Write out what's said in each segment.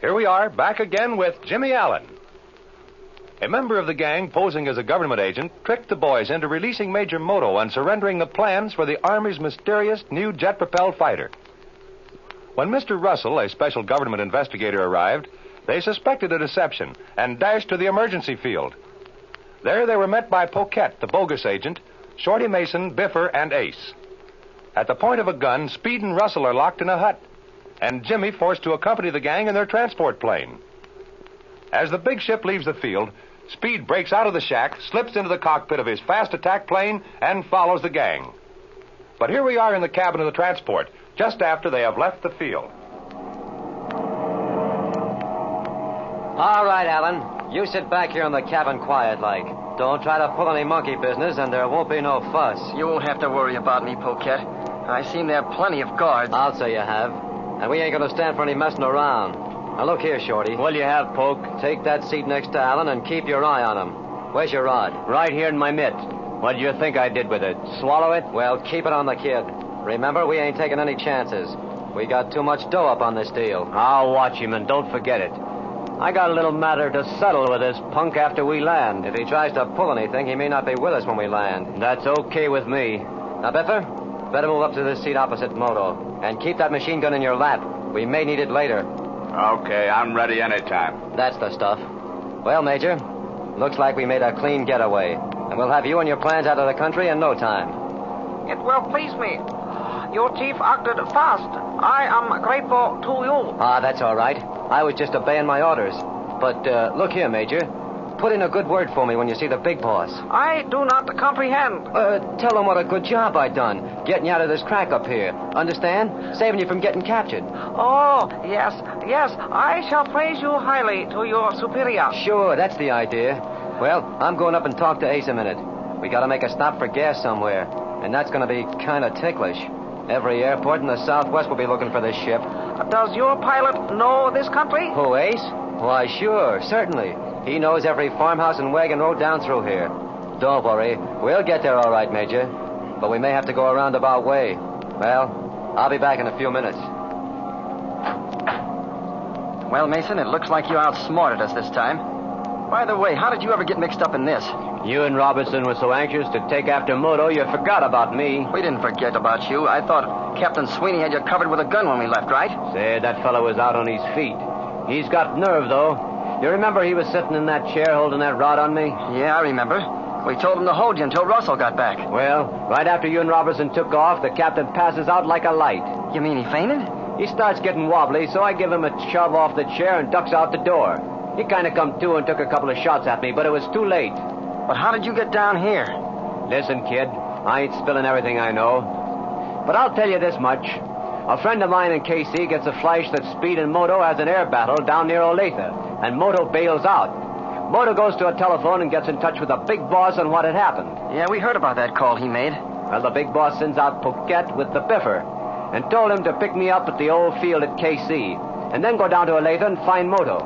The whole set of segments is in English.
Here we are, back again with Jimmy Allen. A member of the gang posing as a government agent tricked the boys into releasing Major Moto and surrendering the plans for the Army's mysterious new jet-propelled fighter. When Mr. Russell, a special government investigator, arrived, they suspected a deception and dashed to the emergency field. There they were met by Poquette, the bogus agent, Shorty Mason, Biffer, and Ace. At the point of a gun, Speed and Russell are locked in a hut, and Jimmy forced to accompany the gang in their transport plane. As the big ship leaves the field, Speed breaks out of the shack, slips into the cockpit of his fast attack plane, and follows the gang. But here we are in the cabin of the transport, just after they have left the field. All right, Alan. You sit back here in the cabin quiet-like. Don't try to pull any monkey business, and there won't be no fuss. You won't have to worry about me, Poquette. I seem to have plenty of guards. I'll say you have. And we ain't going to stand for any messing around. Now, look here, Shorty. What'll you have, Poke? Take that seat next to Alan and keep your eye on him. Where's your rod? Right here in my mitt. What do you think I did with it? Swallow it? Well, keep it on the kid. Remember, we ain't taking any chances. We got too much dough up on this deal. I'll watch him, and don't forget it. I got a little matter to settle with this punk after we land. If he tries to pull anything, he may not be with us when we land. That's okay with me. Now, Biffer, better move up to this seat opposite Moto. And keep that machine gun in your lap. We may need it later. Okay, I'm ready anytime. That's the stuff. Well, Major, looks like we made a clean getaway. And we'll have you and your plans out of the country in no time. It will please me. Your chief acted fast. I am grateful to you. That's all right. I was just obeying my orders. But, look here, Major. Put in a good word for me when you see the big boss. I do not comprehend. Tell him what a good job I done, getting you out of this crack up here. Understand? Saving you from getting captured. Oh, yes. I shall praise you highly to your superior. Sure, that's the idea. Well, I'm going up and talk to Ace a minute. We gotta make a stop for gas somewhere. And that's gonna be kind of ticklish. Every airport in the Southwest will be looking for this ship. Does your pilot know this country? Who, Ace? Why, sure, certainly. He knows every farmhouse and wagon road down through here. Don't worry. We'll get there all right, Major. But we may have to go a roundabout way. Well, I'll be back in a few minutes. Well, Mason, it looks like you outsmarted us this time. By the way, how did you ever get mixed up in this? You and Robertson were so anxious to take after Moto, you forgot about me. We didn't forget about you. I thought Captain Sweeney had you covered with a gun when we left, right? Say, that fellow was out on his feet. He's got nerve, though. You remember he was sitting in that chair holding that rod on me? Yeah, I remember. We told him to hold you until Russell got back. Well, right after you and Robertson took off, the captain passes out like a light. You mean he fainted? He starts getting wobbly, so I give him a shove off the chair and ducks out the door. He kind of come to and took a couple of shots at me, but it was too late. But how did you get down here? Listen, kid, I ain't spilling everything I know. But I'll tell you this much. A friend of mine in KC gets a flash that Speed and Moto has an air battle down near Olathe, and Moto bails out. Moto goes to a telephone and gets in touch with the big boss on what had happened. Yeah, we heard about that call he made. Well, the big boss sends out Poquette with the Biffer and told him to pick me up at the old field at KC and then go down to Olathe and find Moto.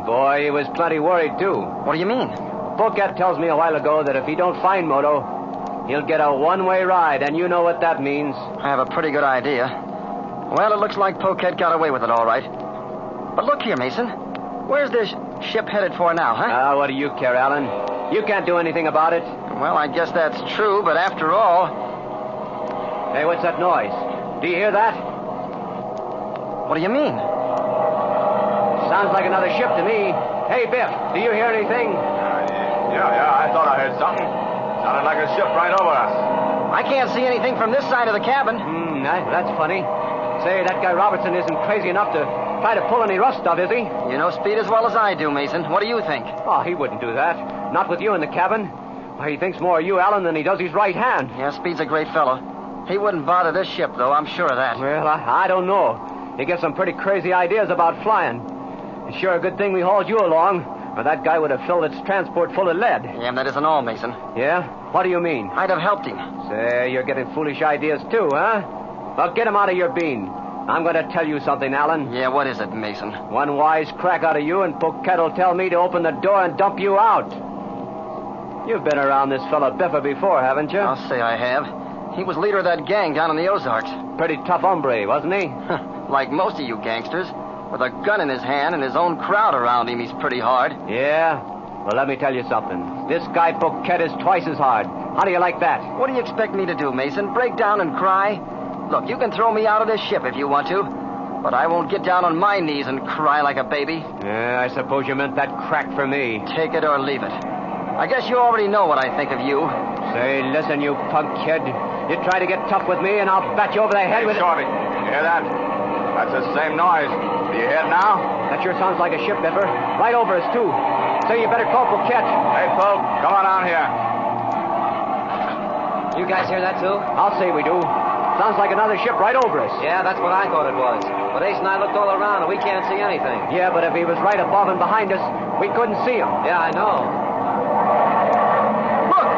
Boy, he was plenty worried, too. What do you mean? Poquette tells me a while ago that if he don't find Moto, he'll get a one-way ride, and you know what that means. I have a pretty good idea. Well, it looks like Poquette got away with it all right. But look here, Mason. Where's this ship headed for now, huh? What do you care, Alan? You can't do anything about it. Well, I guess that's true, but after all... Hey, what's that noise? Do you hear that? What do you mean? Sounds like another ship to me. Hey, Biff, do you hear anything? Yeah, I thought I heard something. Sounded like a ship right over us. I can't see anything from this side of the cabin. That's funny. Say, that guy Robertson isn't crazy enough to try to pull any rough stuff, is he? You know Speed as well as I do, Mason. What do you think? Oh, he wouldn't do that. Not with you in the cabin. Why, he thinks more of you, Alan, than he does his right hand. Yeah, Speed's a great fellow. He wouldn't bother this ship, though. I'm sure of that. Well, I don't know. He gets some pretty crazy ideas about flying. It's sure a good thing we hauled you along, or that guy would have filled its transport full of lead. Yeah, that isn't all, Mason. Yeah? What do you mean? I'd have helped him. Say, you're getting foolish ideas, too, huh? Well, get him out of your bean. I'm going to tell you something, Alan. Yeah, what is it, Mason? One wise crack out of you, and Poquette will tell me to open the door and dump you out. You've been around this fella Biffer before, haven't you? I'll say I have. He was leader of that gang down in the Ozarks. Pretty tough hombre, wasn't he? Like most of you gangsters. With a gun in his hand and his own crowd around him, he's pretty hard. Yeah? Well, let me tell you something. This guy Poquet is twice as hard. How do you like that? What do you expect me to do, Mason? Break down and cry? Look, you can throw me out of this ship if you want to, but I won't get down on my knees and cry like a baby. Yeah, I suppose you meant that crack for me. Take it or leave it. I guess you already know what I think of you. Say, listen, you punk kid. You try to get tough with me, and I'll bat you over the head with it. Shorty, you hear that? That's the same noise. Do you hear it now? That sure sounds like a ship, Biffer. Right over us, too. So you better call Poquet. Hey, Poke, come on down here. You guys hear that, too? I'll say we do. Sounds like another ship right over us. Yeah, that's what I thought it was. But Ace and I looked all around, and we can't see anything. Yeah, but if he was right above and behind us, we couldn't see him. Yeah, I know. Look!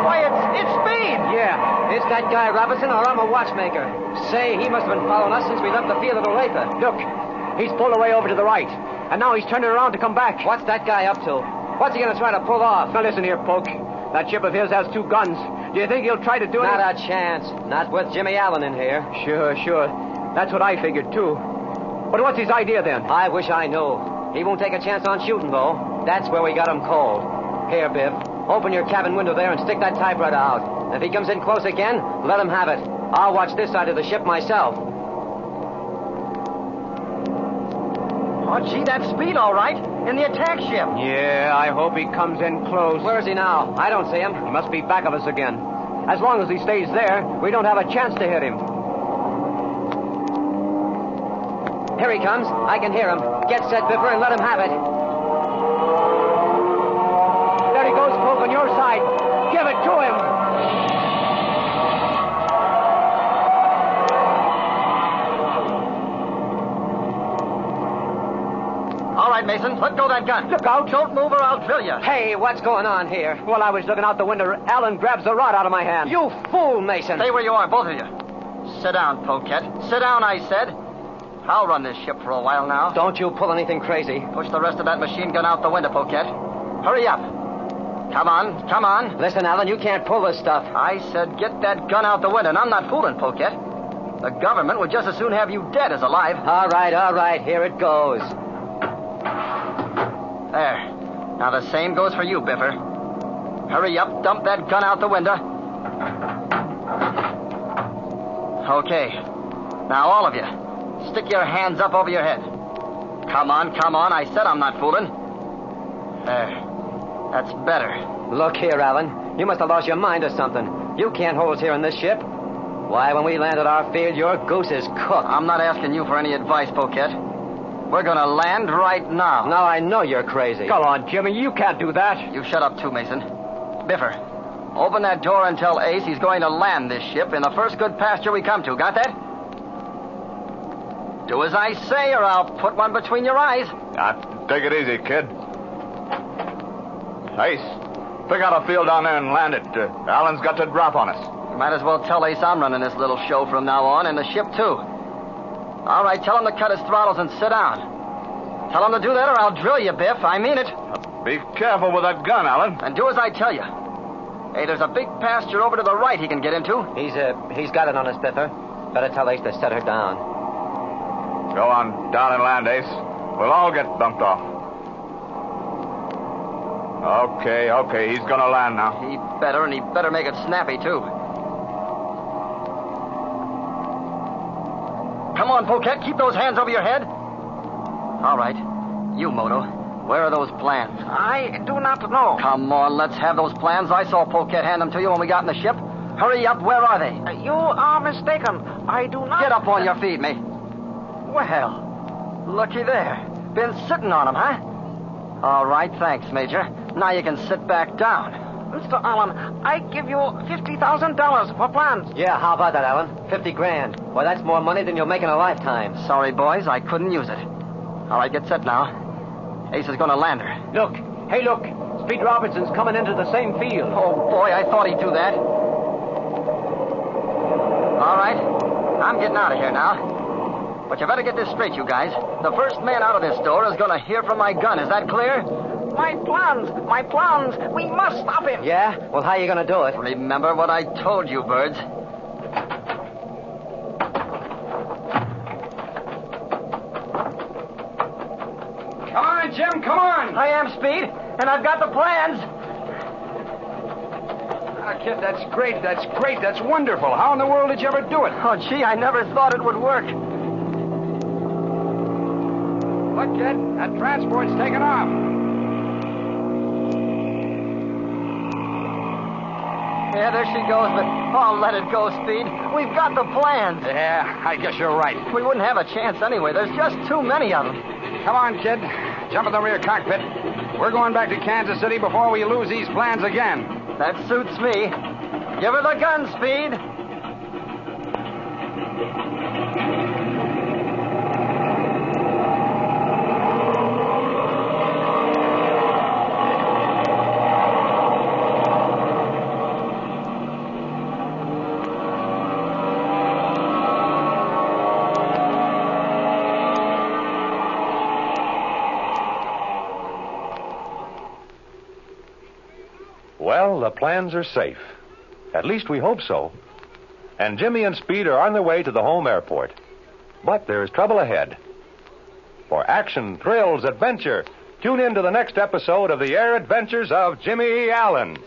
Why, it's Speed! Yeah, it's that guy Robinson, or I'm a watchmaker. Say, he must have been following us since we left the field of Olathe. Look, he's pulled away over to the right. And now he's turning around to come back. What's that guy up to? What's he going to try to pull off? Now listen here, Poke. That ship of his has 2 guns. Do you think he'll try to do it? Not a chance. Not with Jimmy Allen in here. Sure. That's what I figured, too. But what's his idea, then? I wish I knew. He won't take a chance on shooting, though. That's where we got him cold. Here, Biff. Open your cabin window there and stick that typewriter out. If he comes in close again, let him have it. I'll watch this side of the ship myself. Oh, gee, that's Speed, all right. In the attack ship. Yeah, I hope he comes in close. Where is he now? I don't see him. He must be back of us again. As long as he stays there, we don't have a chance to hit him. Here he comes. I can hear him. Get set, Biffer, and let him have it. There he goes, Poke, on your side. Give it to him. All right, Mason, let go that gun. Look out. Don't move or I'll drill you. Hey, what's going on here? While I was looking out the window, Alan grabs the rod out of my hand. You fool, Mason. Stay where you are, both of you. Sit down, Poquet. Sit down, I said. I'll run this ship for a while now. Don't you pull anything crazy. Push the rest of that machine gun out the window, Poquet. Hurry up. Come on. Listen, Alan, you can't pull this stuff. I said get that gun out the window, and I'm not fooling, Poquet. The government would just as soon have you dead as alive. All right. Here it goes. There. Now the same goes for you, Biffer. Hurry up, dump that gun out the window. Okay. Now all of you, stick your hands up over your head. Come on. I said I'm not fooling. There. That's better. Look here, Alan. You must have lost your mind or something. You can't hold us here in this ship. Why, when we land at our field, your goose is cooked. I'm not asking you for any advice, Poquet. We're gonna land right now. Now I know you're crazy. Come on, Jimmy. You can't do that. You shut up too, Mason. Biffer, open that door and tell Ace he's going to land this ship in the first good pasture we come to. Got that? Do as I say, or I'll put one between your eyes. Take it easy, kid. Ace, pick out a field down there and land it. Alan's got to drop on us. You might as well tell Ace I'm running this little show from now on, and the ship, too. All right, tell him to cut his throttles and sit down. Tell him to do that, or I'll drill you, Biff. I mean it. Be careful with that gun, Alan. And do as I tell you. Hey, there's a big pasture over to the right he can get into. He's got it on his Biffer. Better tell Ace to set her down. Go on down and land, Ace. We'll all get bumped off. Okay, he's gonna land now. He better, and he better make it snappy, too. Come on, Poquet, keep those hands over your head. All right. You, Moto, where are those plans? I do not know. Come on, let's have those plans. I saw Poquet hand them to you when we got in the ship. Hurry up, where are they? You are mistaken. I do not... Get up on your feet, mate. Well, looky there. Been sitting on them, huh? All right, thanks, Major. Now you can sit back down. Mr. Allen, I give you $50,000 for plans. Yeah, how about that, Alan? 50 grand. Why, that's more money than you'll make in a lifetime. Sorry, boys, I couldn't use it. All right, get set now. Ace is going to land her. Look. Hey, look. Speed Robertson's coming into the same field. Oh, boy, I thought he'd do that. All right, I'm getting out of here now. But you better get this straight, you guys. The first man out of this door is going to hear from my gun. Is that clear? My plans. We must stop him. Yeah? Well, how are you going to do it? Remember what I told you, birds. Come on, Jim, come on. I am, Speed, and I've got the plans. Kid, that's great. That's wonderful. How in the world did you ever do it? Oh, gee, I never thought it would work. Look, kid, that transport's taking off. Yeah, there she goes, but let it go, Speed. We've got the plans. Yeah, I guess you're right. We wouldn't have a chance anyway. There's just too many of them. Come on, kid. Jump in the rear cockpit. We're going back to Kansas City before we lose these plans again. That suits me. Give her the gun, Speed. Well, the plans are safe. At least we hope so. And Jimmy and Speed are on their way to the home airport. But there's trouble ahead. For action, thrills, adventure, tune in to the next episode of The Air Adventures of Jimmy Allen.